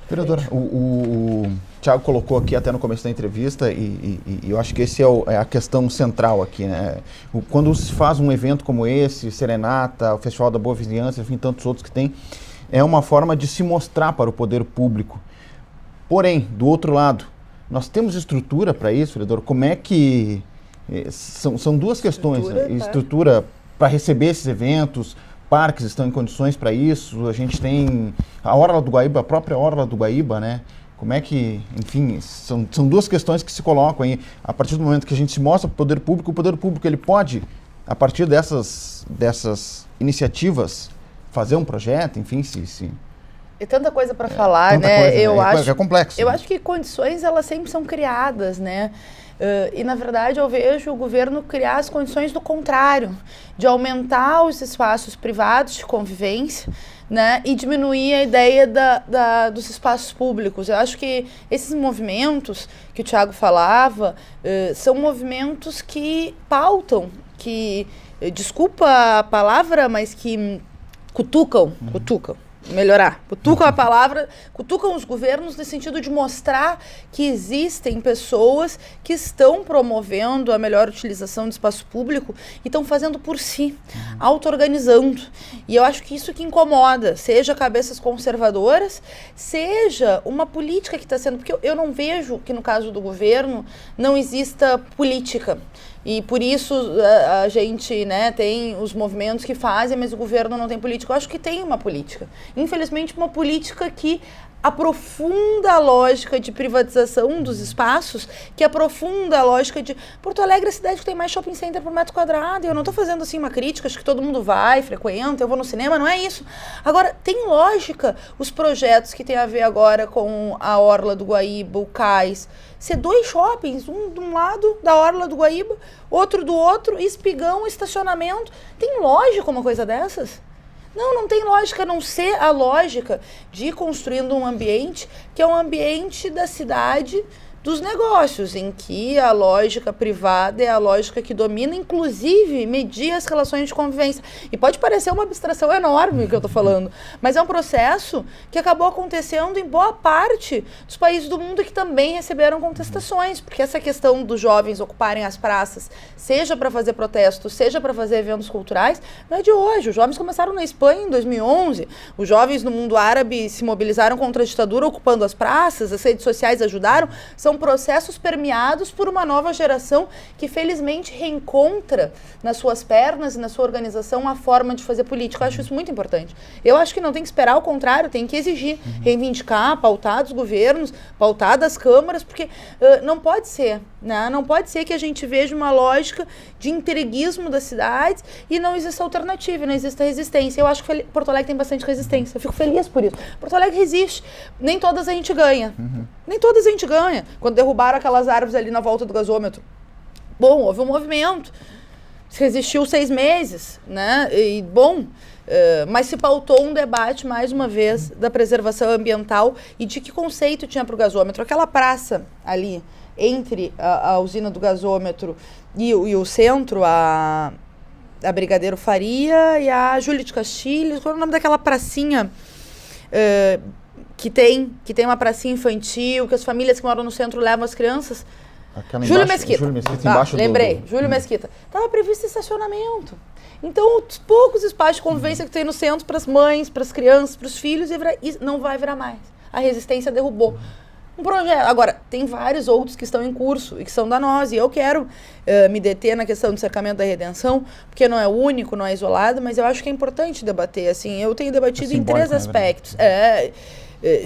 Vereador, o Thiago colocou aqui até no começo da entrevista e eu acho que esse é a questão central aqui, né? Quando se faz um evento como esse, Serenata, o Festival da Boa Vizinhança, enfim, tantos outros que tem, é uma forma de se mostrar para o poder público. Porém, do outro lado, nós temos estrutura para isso, vereador? Como é que... São duas questões, né? Estrutura para receber esses eventos, parques estão em condições para isso, a gente tem a Orla do Guaíba, a própria Orla do Guaíba, né? Como é que, enfim, são duas questões que se colocam aí. A partir do momento que a gente se mostra para o poder público ele pode, a partir dessas iniciativas, fazer um projeto, enfim, se... E tanta coisa para falar, né? É complexo. Eu acho que condições, elas sempre são criadas, né? E, na verdade, eu vejo o governo criar as condições do contrário, de aumentar os espaços privados de convivência, né, e diminuir a ideia dos espaços públicos. Eu acho que esses movimentos que o Thiago falava são movimentos que pautam, que, desculpa a palavra, mas que cutucam. Melhorar. Cutucam a palavra, cutucam os governos no sentido de mostrar que existem pessoas que estão promovendo a melhor utilização do espaço público e estão fazendo por si, auto-organizando. E eu acho que isso que incomoda, seja cabeças conservadoras, seja uma política que está sendo... Porque eu não vejo que no caso do governo não exista política. E por isso a gente, né, tem os movimentos que fazem, mas o governo não tem política. Eu acho que tem uma política. Infelizmente, uma política que aprofunda a lógica de privatização dos espaços, que aprofunda a lógica de... Porto Alegre é a cidade que tem mais shopping center por metro quadrado. E eu não estou fazendo assim uma crítica, acho que todo mundo vai, frequenta, eu vou no cinema, não é isso. Agora, tem lógica os projetos que tem a ver agora com a Orla do Guaíba, o Cais, ser 2 shoppings, um de um lado da Orla do Guaíba, outro do outro, espigão, estacionamento. Tem lógica uma coisa dessas? Não tem lógica, a não ser a lógica de ir construindo um ambiente que é um ambiente da cidade dos negócios, em que a lógica privada é a lógica que domina, inclusive medir as relações de convivência. E pode parecer uma abstração enorme o que eu estou falando, mas é um processo que acabou acontecendo em boa parte dos países do mundo que também receberam contestações, porque essa questão dos jovens ocuparem as praças, seja para fazer protestos, seja para fazer eventos culturais, não é de hoje. Os jovens começaram na Espanha em 2011, os jovens no mundo árabe se mobilizaram contra a ditadura ocupando as praças, as redes sociais ajudaram. São processos permeados por uma nova geração que felizmente reencontra nas suas pernas e na sua organização uma forma de fazer política. Eu acho isso muito importante. Eu acho que não tem que esperar, ao contrário, tem que exigir, reivindicar, pautar dos governos, pautar das câmaras, porque não pode ser, né? Não pode ser que a gente veja uma lógica de entreguismo das cidades e não exista alternativa, não exista resistência. Eu acho que Porto Alegre tem bastante resistência. Eu fico feliz por isso. Porto Alegre resiste. Nem todas a gente ganha. Nem todas a gente ganha. Quando derrubaram aquelas árvores ali na volta do gasômetro. Bom, houve um movimento. Se resistiu 6 meses, né? E, bom, mas se pautou um debate, mais uma vez, da preservação ambiental e de que conceito tinha para o gasômetro. Aquela praça ali, entre a usina do gasômetro e o centro, a Brigadeiro Faria e a Júlia de Castilhos. Qual é o nome daquela pracinha que tem uma pracinha infantil, que as famílias que moram no centro levam as crianças? Júlio Mesquita. Júlio Mesquita, embaixo lembrei. Júlio Mesquita. Estava previsto estacionamento. Então, os poucos espaços de convivência que tem no centro para as mães, para as crianças, para os filhos, não vai virar mais. A resistência derrubou. Um projeto. Agora, tem vários outros que estão em curso e que são danosos. E eu quero me deter na questão do cercamento da redenção, porque não é único, não é isolado, mas eu acho que é importante debater. Assim, eu tenho debatido em 3 aspectos.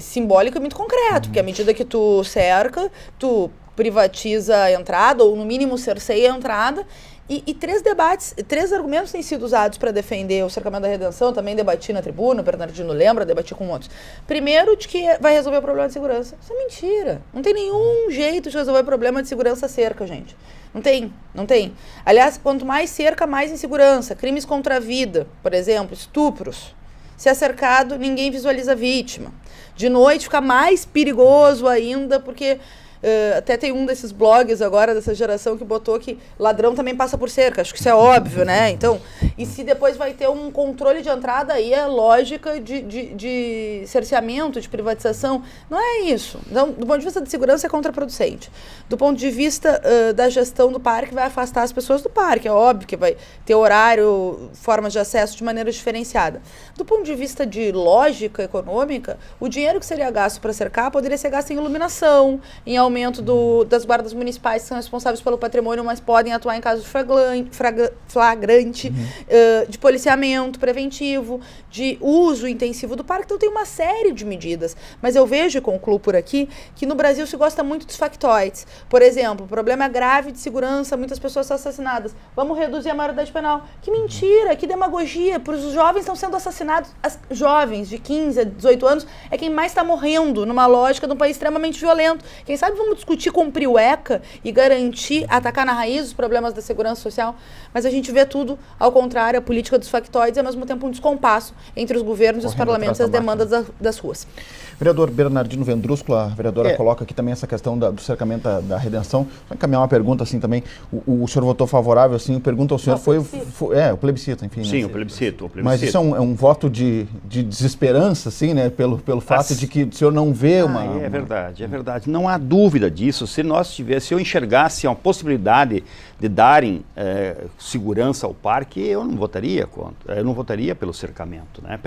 Simbólico e muito concreto, porque à medida que tu cerca, tu privatiza a entrada, ou no mínimo cerceia a entrada. E 3 argumentos têm sido usados para defender o cercamento da redenção. Também debati na tribuna, o Bernardino lembra, debati com outros. Primeiro, de que vai resolver o problema de segurança. Isso é mentira. Não tem nenhum jeito de resolver o problema de segurança cerca, gente. Não tem. Aliás, quanto mais cerca, mais insegurança. Crimes contra a vida, por exemplo, estupros. Se é cercado, ninguém visualiza a vítima. De noite fica mais perigoso ainda, porque... até tem um desses blogs agora, dessa geração, que botou que ladrão também passa por cerca. Acho que isso é óbvio, né? Então, e se depois vai ter um controle de entrada, aí é lógica de cerceamento, de privatização. Não é isso. Então, do ponto de vista de segurança, é contraproducente. Do ponto de vista da gestão do parque, vai afastar as pessoas do parque. É óbvio que vai ter horário, formas de acesso de maneira diferenciada. Do ponto de vista de lógica econômica, o dinheiro que seria gasto para cercar poderia ser gasto em iluminação, em aumento das guardas municipais, que são responsáveis pelo patrimônio, mas podem atuar em caso de flagrante, de policiamento preventivo, de uso intensivo do parque. Então tem uma série de medidas. Mas eu vejo, e concluo por aqui, que no Brasil se gosta muito dos factoides. Por exemplo, problema grave de segurança, muitas pessoas são assassinadas. Vamos reduzir a maioridade penal. Que mentira, que demagogia. Os jovens estão sendo assassinados. As jovens de 15 a 18 anos é quem mais está morrendo numa lógica de um país extremamente violento. Quem sabe vamos discutir cumprir o ECA e garantir, atacar na raiz os problemas da segurança social, mas a gente vê tudo ao contrário, a política dos factoides e ao mesmo tempo um descompasso entre os governos e os parlamentos e as demandas das ruas. Vereador Bernardino Vendrusco, a vereadora coloca aqui também essa questão do cercamento da redenção. Vou encaminhar uma pergunta assim também. O senhor votou favorável, assim, pergunta ao senhor, o plebiscito, enfim. Sim, né? o plebiscito. Mas isso é um voto de desesperança, assim, né, pelo fato de que o senhor não vê uma... É verdade. Não há dúvida disso. Se eu enxergasse uma possibilidade de darem segurança ao parque, eu não votaria contra. Eu não votaria pelo cercamento, né?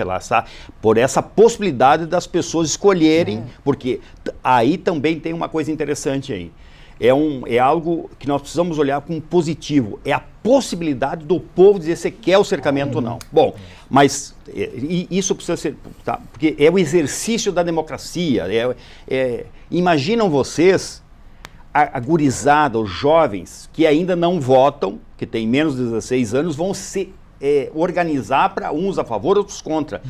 Por essa possibilidade das pessoas escolherem, porque aí também tem uma coisa interessante aí. É algo que nós precisamos olhar como positivo. É a possibilidade do povo dizer se quer o cercamento ou não. Bom, mas isso precisa ser... Tá, porque é o exercício da democracia. Imaginam vocês a gurizada, os jovens que ainda não votam, que têm menos de 16 anos, vão se organizar para uns a favor, outros contra.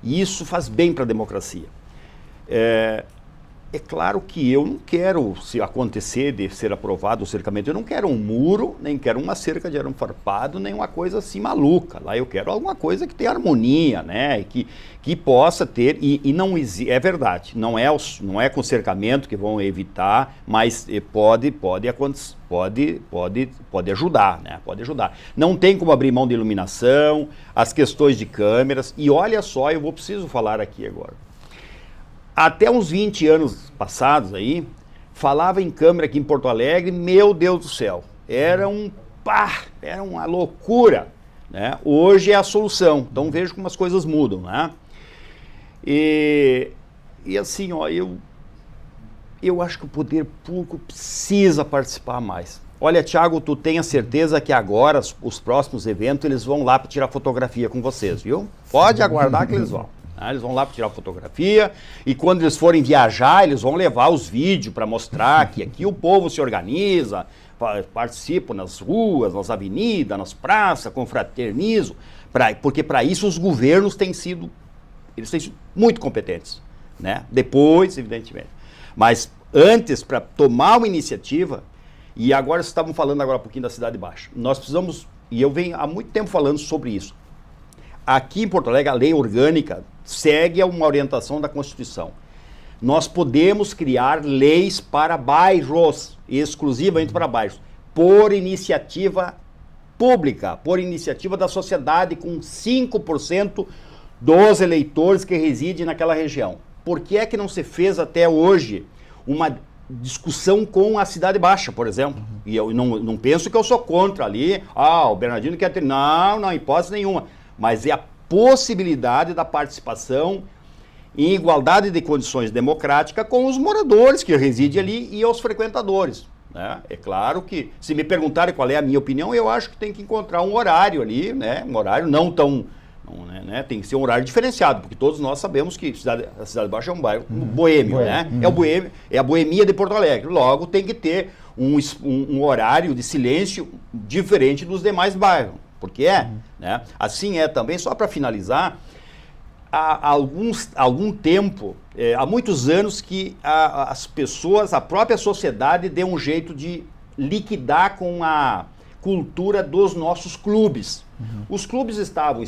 E isso faz bem para a democracia. É claro que eu não quero, se acontecer de ser aprovado o cercamento, eu não quero um muro, nem quero uma cerca de arame farpado, nem uma coisa assim maluca. Lá eu quero alguma coisa que tenha harmonia, né? E que possa ter, e não existe, é verdade, não é com cercamento que vão evitar, mas pode ajudar, né? Pode ajudar. Não tem como abrir mão de iluminação, as questões de câmeras, e olha só, preciso falar aqui agora. Até uns 20 anos passados aí, falava em câmera aqui em Porto Alegre, meu Deus do céu, era uma loucura, né? Hoje é a solução, então vejo como as coisas mudam, né? E assim, ó, eu acho que o poder público precisa participar mais. Olha, Thiago, tu tenha certeza que agora, os próximos eventos, eles vão lá para tirar fotografia com vocês, viu? Pode aguardar que eles vão. Eles vão lá para tirar fotografia e quando eles forem viajar, eles vão levar os vídeos para mostrar que aqui o povo se organiza, participa nas ruas, nas avenidas, nas praças, confraternizam, porque para isso os governos têm sido muito competentes, né? Depois, evidentemente. Mas antes, para tomar uma iniciativa, e agora vocês estavam falando agora um pouquinho da Cidade Baixa, nós precisamos, e eu venho há muito tempo falando sobre isso, aqui em Porto Alegre a lei orgânica segue uma orientação da Constituição. Nós podemos criar leis para bairros, exclusivamente para bairros, por iniciativa pública, por iniciativa da sociedade, com 5% dos eleitores que residem naquela região. Por que é que não se fez até hoje uma discussão com a Cidade Baixa, por exemplo? E eu não penso que eu sou contra ali, o Bernardino quer ter... Não, hipótese nenhuma. Mas é a possibilidade da participação em igualdade de condições democráticas com os moradores que residem ali e os frequentadores, né? É claro que, se me perguntarem qual é a minha opinião, eu acho que tem que encontrar um horário ali, né? Um horário não tão... né? Tem que ser um horário diferenciado, porque todos nós sabemos que a Cidade Baixa é um bairro boêmio, né? É a boemia de Porto Alegre. Logo, tem que ter um horário de silêncio diferente dos demais bairros. Porque né? Assim é também, só para finalizar, há algum tempo, há muitos anos que as pessoas, a própria sociedade deu um jeito de liquidar com a cultura dos nossos clubes. Os clubes estavam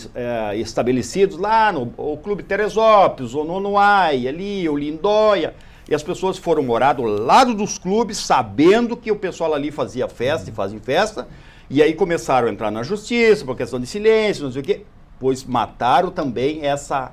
estabelecidos lá o Clube Teresópolis, o Nonoai, ali, o Lindóia, e as pessoas foram morar do lado dos clubes, sabendo que o pessoal ali fazia festa e fazem festa. E aí começaram a entrar na justiça por questão de silêncio, não sei o quê, pois mataram também essa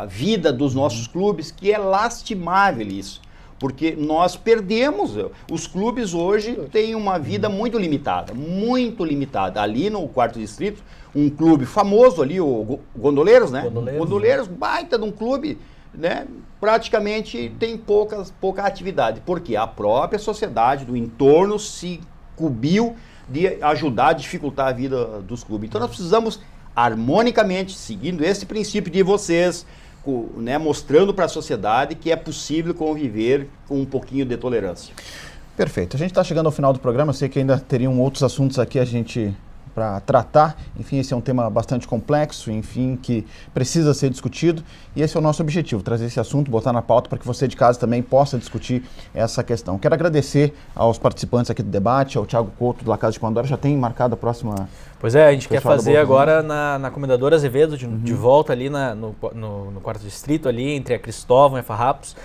vida dos nossos clubes, que é lastimável isso, porque nós perdemos. Os clubes hoje têm uma vida muito limitada, muito limitada. Ali no 4º Distrito, um clube famoso ali, o Gondoleiros, né? Gondoleiros, baita de um clube, né? Praticamente tem pouca atividade, porque a própria sociedade do entorno se incumbiu de ajudar a dificultar a vida dos clubes. Então nós precisamos harmonicamente, seguindo esse princípio de vocês, né, mostrando para a sociedade que é possível conviver com um pouquinho de tolerância. Perfeito. A gente está chegando ao final do programa, eu sei que ainda teriam outros assuntos aqui para tratar. Enfim, esse é um tema bastante complexo, enfim, que precisa ser discutido, e esse é o nosso objetivo, trazer esse assunto, botar na pauta para que você de casa também possa discutir essa questão. Quero agradecer aos participantes aqui do debate, ao Thiago Couto do La Casa de Pandora. Já tem marcado a próxima... Pois é, a gente quer fazer agora na Comendador Azevedo, de volta ali no 4º Distrito, ali entre a Cristóvão e a Farrapos.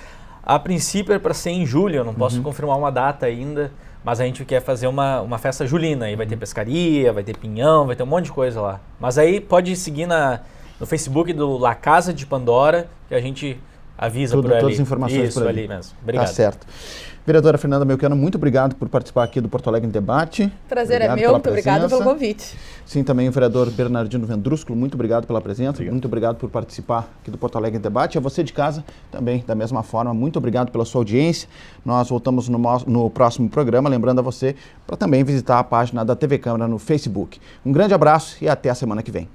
A princípio é para ser em julho, eu não posso confirmar uma data ainda, mas a gente quer fazer uma festa julina, aí vai ter pescaria, vai ter pinhão, vai ter um monte de coisa lá. Mas aí pode seguir no Facebook do La Casa de Pandora, que a gente avisa por ali. Todas as informações Isso, por ali. mesmo. Obrigado. Tá certo. Vereadora Fernanda Melchiano, muito obrigado por participar aqui do Porto Alegre em Debate. Prazer é meu, muito obrigado pelo convite. Sim, também o vereador Bernardino Vendrúsculo, muito obrigado pela presença, muito obrigado por participar aqui do Porto Alegre em Debate. E a você de casa também, da mesma forma, muito obrigado pela sua audiência. Nós voltamos no próximo programa, lembrando a você para também visitar a página da TV Câmara no Facebook. Um grande abraço e até a semana que vem.